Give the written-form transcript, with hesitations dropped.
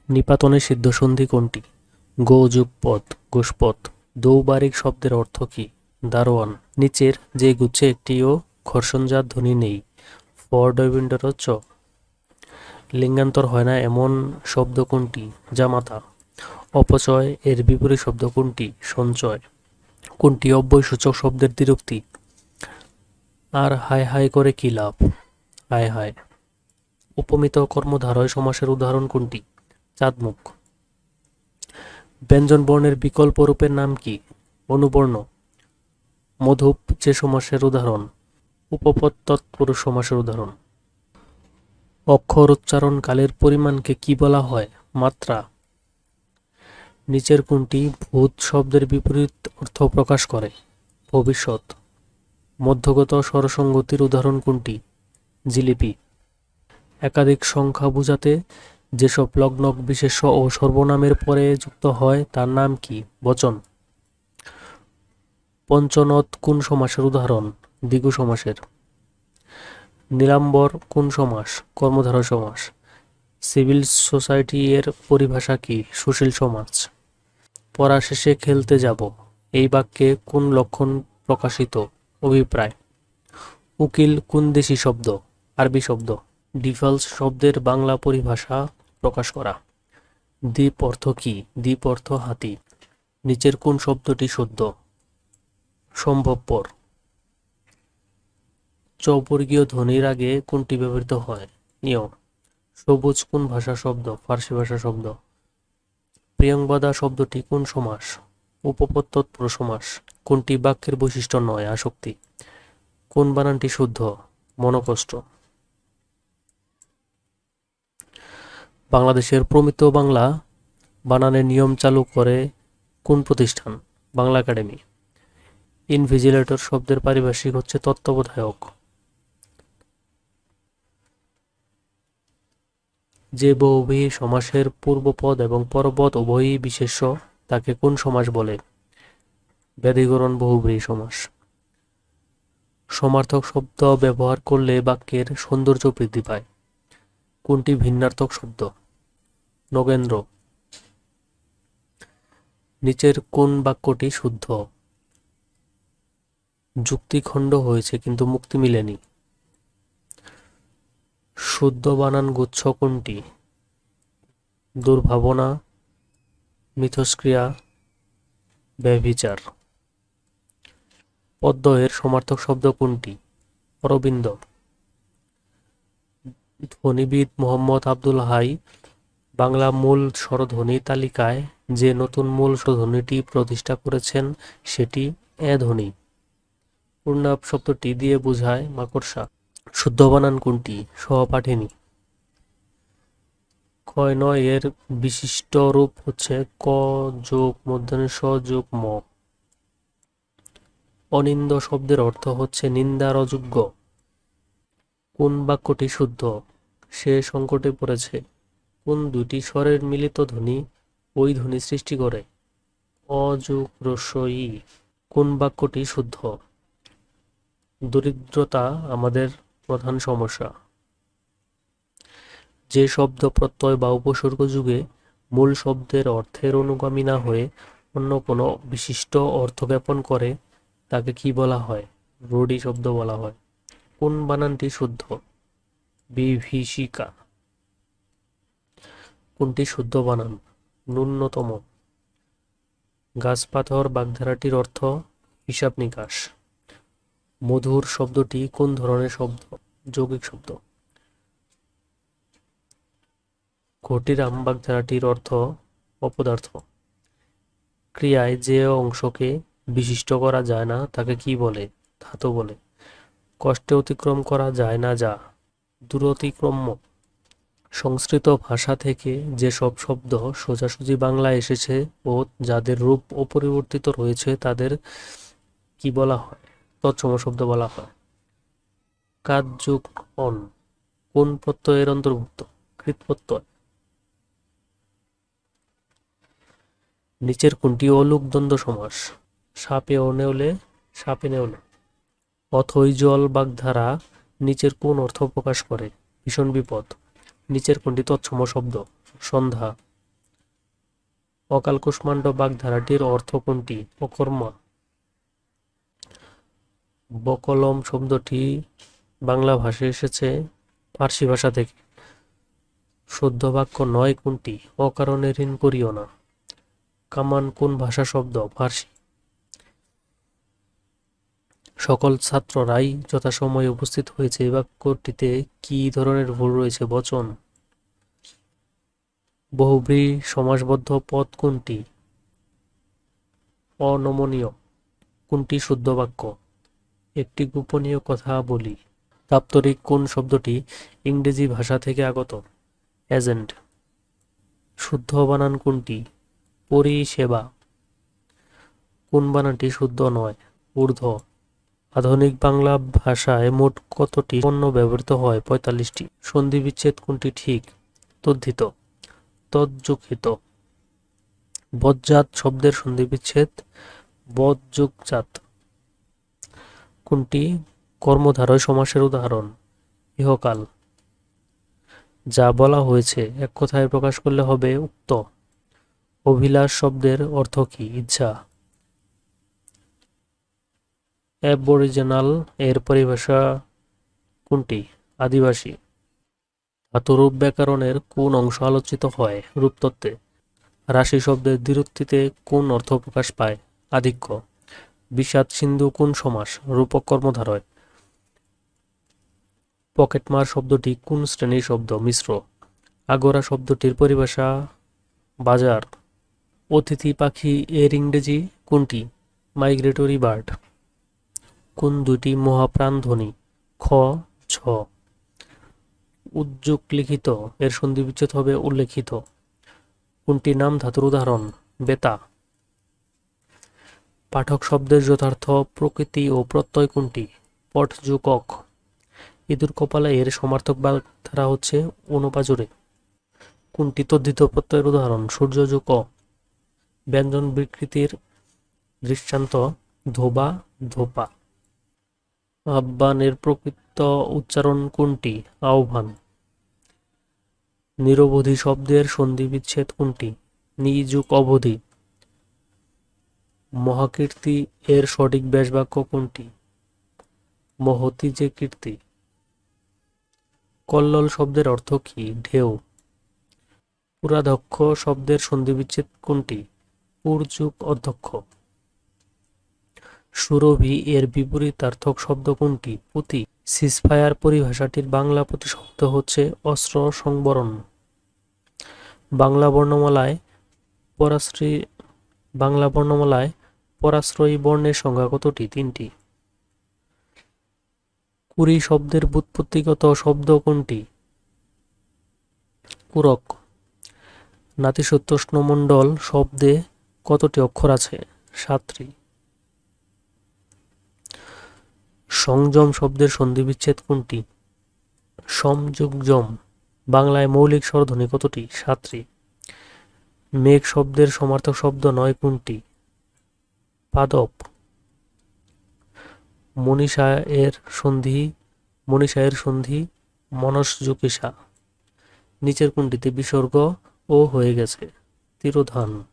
নিপাতনে সিদ্ধসন্ধি কোনটি? গো যোগ পদ, গোষ্পদ। দৌবারিক শব্দের অর্থ কী? দারোয়ান। নিচের যে গুচ্ছে একটিও ঘর্ষণজাত ধ্বনি নেই। ফ-ড-চ। লিঙ্গান্তর হয় না এমন শব্দ কোনটি? জামাতা। অপচয় এর বিপরীত শব্দ কোনটি? সঞ্চয়। কোনটি অব্যয়সূচক শব্দের দ্বিরুক্তি? আর হায় হায় করে কি লাভ? হায় হায়। উপমিত কর্মধারয় সমাসের উদাহরণ কোনটি? চাঁদমুখ। ব্যঞ্জন বর্ণের বিকল্প রূপের নাম কি? অনুবর্ণ। মধুপ যে সমাসের উদাহরণ? উপপদ তৎপুরুষ সমাসের উদাহরণ। অক্ষর উচ্চারণ কালের পরিমাণকে কি বলা হয়? মাত্রা। নিচের কোনটি ভূত শব্দের বিপরীত অর্থ প্রকাশ করে? ভবিষ্যৎ। মধ্যগত স্বরসঙ্গতির উদাহরণ কোনটি? জিলিপি। একাধিক সংখ্যা বোঝাতে যেসব লগ্নক বিশেষ্য ও সর্বনামের পরে যুক্ত হয় তার নাম কি? বচন। পঞ্চনদ কোন সমাসের উদাহরণ? দ্বিগু সমাসের। নীলাম্বর কোন সমাস? কর্মধারয় সমাস। সিভিল সোসাইটি এর পরিভাষা কি? সুশীল সমাজ। পড়া শেষে খেলতে যাব এই বাক্যে কোন লক্ষণ প্রকাশিত? অভিপ্রায়। উকিল কোন দেশি শব্দ? আরবি শব্দ। ডিফল্স শব্দের বাংলা পরিভাষা প্রকাশ করা। দ্বীপ অর্থ কি? দ্বীপ অর্থ হাতি। নিচের কোন শব্দটি শুদ্ধ? সম্ভবপর। চবর্গীয় ধ্বনির আগে কোনটি ব্যবহৃত হয়? ইয়। সবুজ কোন ভাষা শব্দ? ফার্সি ভাষা শব্দ। প্রিয়ংবদা শব্দটি কোন সমাস? উপপদ তৎপুরুষ সমাস। কোনটি বাক্যের বৈশিষ্ট্য নয়? আসক্তি। কোন বানানটি শুদ্ধ? মনোকষ্ট। বাংলাদেশের প্রমিত বাংলা বানানের নিয়ম চালু করে কোন প্রতিষ্ঠান? বাংলা একাডেমি। ইনভিজিলেটর শব্দের পারিভাষিক হচ্ছে তত্ত্বাবধায়ক। যে বহুব্রীহি সমাসের পূর্বপদ এবং পরপদ উভয়ই বিশেষ্য তাকে কোন সমাস বলে? ব্যাধিকরণ বহুব্রীহি সমাস। সমার্থক শব্দ ব্যবহার করলে বাক্যের সৌন্দর্য বৃদ্ধি পায়। কোনটি ভিন্নার্থক শব্দ? নগেন্দ্র। নিচের কোন বাক্যটি শুদ্ধ? যুক্তিখণ্ড হয়েছে কিন্তু মুক্তি মিলেনি। শুদ্ধ বানান গুচ্ছ কোনটি? দুর্ভাবনা, মিথস্ক্রিয়া, ব্যভিচার। পদ্য এর সমার্থক শব্দ কোনটি? অরবিন্দ। ধ্বনিবিদ মোহাম্মদ আব্দুল হাই বাংলা মূল স্বরধ্বনি তালিকায় যে নতুন মূল স্বরধ্বনিটি প্রতিষ্ঠা করেছেন সেটি এ ধ্বনি। পূর্ণাব শব্দটি দিয়ে বোঝায় মাকড়সা। শুদ্ধ বানান কোনটি? সহপাঠিনী। ক্ষয় নয় এর বিশিষ্ট রূপ হচ্ছে ক যোগ মূর্ধন্য স যোগ ম। অনিন্দ শব্দের অর্থ হচ্ছে নিন্দার অযোগ্য। কোন বাক্যটি শুদ্ধ? সে সংকটে পড়েছে। কোন দুটি স্বরের মিলিত ধ্বনি ওই ধ্বনি সৃষ্টি করে? অ যোগ হ্রস্ব ই। কোন বাক্যটি শুদ্ধ? দরিদ্রতা আমাদের প্রধান সমস্যা। যে শব্দ প্রত্যয় বা উপসর্গ যুগে মূল শব্দের অর্থের অনুগামী না হয়ে অন্য কোনো বিশিষ্ট অর্থ জ্ঞাপন করে তাকে কি বলা হয়? রূঢ়ি শব্দ বলা হয়। কোন বানানটি শুদ্ধ? বিভীষিকা। কোনটি শুদ্ধ বানান? ন্যূনতম। গাছপাথর বাগধারাটির অর্থ হিসাব নিকাশ। মধুর শব্দটি কোন ধরনের শব্দ? যৌগিক শব্দ। ঘটিরাম বাগধারাটির অর্থ অপদার্থ। ক্রিয়ায় যে অংশকে বিশিষ্ট করা যায় না তাকে কি বলে? ধাতু বলে। কষ্টে অতিক্রম করা যায় না যা? দূরতিক্রম্য। সংস্কৃত ভাষা থেকে যেসব শব্দ সোজাসুজি বাংলায় এসেছে ও যাদের রূপ অপরিবর্তিত রয়েছে তাদের কি বলা হয়? তৎসম শব্দ বলা হয়। কাদ যোগ অন কোন প্রত্যয়ের অন্তর্ভুক্ত? কৃৎ প্রত্যয়। নিচের কোনটি অলুক দ্বন্দ্ব সমাস? সাপে অনেওলে, সাপে নেওলে। অথই জল বাগধারা নিচের কোন অর্থ প্রকাশ করে? ভীষণ বিপদ। নিচের কোনটি তৎসম শব্দ? সন্ধ্যা। অকাল কুষ্মাণ্ড বাগধারাটির অর্থ কোনটি? অকর্মা। বকলম শব্দটি বাংলা ভাষায় এসেছে ফার্সি ভাষা থেকে। শুদ্ধ বাক্য নয় কোনটি? অকারণে ঋণ করিও না। কামান কোন ভাষা শব্দ? ফার্সি। সকল ছাত্ররাই যথাসময়ে উপস্থিত হয়েছে এই বাক্যটিতে কি ধরনের ভুল রয়েছে? বচন। বহুব্রী সমাসবদ্ধ পদ কোনটি? অনমনীয়। কোনটি শুদ্ধ বাক্য? একটি গোপনীয় কথা বলি। দাপ্তরিক কোন শব্দটি ইংরেজি ভাষা থেকে আগত? এজেন্ট। শুদ্ধ বানান কোনটি? পরিষেবা। কোন বানানটি শুদ্ধ নয়? ঊর্ধ্ব। আধুনিক বাংলা ভাষায় মোট কতটি পণ্য ব্যবহৃত হয়? ৪৫টি। সন্ধি বিচ্ছেদ কোনটি ঠিক? তদ্ধিত। তজ্জুকিত। বজ্জাত শব্দের সন্ধি বিচ্ছেদ বজ্জুকজাত। কোনটি কর্মধারয় সমাসের উদাহরণ? ইহকাল। যা বলা হয়েছে এক কথায় প্রকাশ করলে হবে উক্ত। অভিলাষ শব্দের অর্থ কি? ইচ্ছা। অ্যাবরিজিনাল এর পরিভাষা কোনটি? আদিবাসী। ধাতুরূপ ব্যাকরণের কোন অংশ আলোচিত হয়? রূপতত্ত্বে। রাশি শব্দের দ্বিরুক্তিতে কোন অর্থ প্রকাশ পায়? আধিক্য। বিষাদ সিন্ধু কোন সমাস? রূপক কর্মধারয়। পকেটমার শব্দটি কোন শ্রেণীর শব্দ? মিশ্র। আগোরা শব্দটির পরিভাষা বাজার। অতিথি পাখি এর ইংরেজি কোনটি? Migratory bird. কোন দুটি মহাপ্রাণধ্বনি? খ, ছ। উজ্জুক লিখিত এর সন্ধি বিচ্ছেদ হবে উল্লেখিত। কোনটি নাম ধাতুর উদাহরণ? বেতা। পাঠক শব্দের যথার্থ প্রকৃতি ও প্রত্যয় কোনটি? পঠযোজক। ইঁদুর কপালে এর সমার্থক বাগধারা হচ্ছে অনুপাজুরে। কোনটি তদ্ধিত প্রত্যয়ের উদাহরণ? সূর্যযোগ। ব্যঞ্জন বিকৃতির দৃষ্টান্ত ধোবা, ধোপা। আহ্বানের প্রকৃত উচ্চারণ কোনটি? আহ্বান। নিরবধি শব্দের সন্ধি বিচ্ছেদ কোনটি? নিযুক অবধি। মহাকীর্তি এর সঠিক ব্যাসবাক্য কোনটি? মহতি যে কীর্তি। কল্লোল শব্দের অর্থ কি? ঢেউ। পুরাধ্যক্ষ শব্দের সন্ধি বিচ্ছেদ কোনটি? পুরযুক অধ্যক্ষ। সুরভি এর বিপরীতার্থক শব্দ কোনটি? পুঁতি। সিসফায়ার পরিভাষাটির বাংলা প্রতিশব্দ হচ্ছে অস্ত্র সংবরণ। বাংলা বর্ণমালায় পরাশ্রয়ী বর্ণের সংখ্যা কতটি? ৩টি। কুরি শব্দের ব্যুৎপত্তিগত শব্দ কোনটি? কুরক। নাতিশীতোষ্ণমণ্ডল শব্দে কতটি অক্ষর আছে? ৭টি। সংযম শব্দের সন্ধি বিচ্ছেদ কোনটি? সমযুগযম। বাংলায় মৌলিক স্বরধ্বনি কতটি? ৭টি। মেঘ শব্দের সমার্থক শব্দ নয় কোনটি? পাদপ। মনীষা এর সন্ধি মনসযুকিষা। নিচের কোনটিতে বিসর্গ ও হয়ে গেছে? তিরোধান।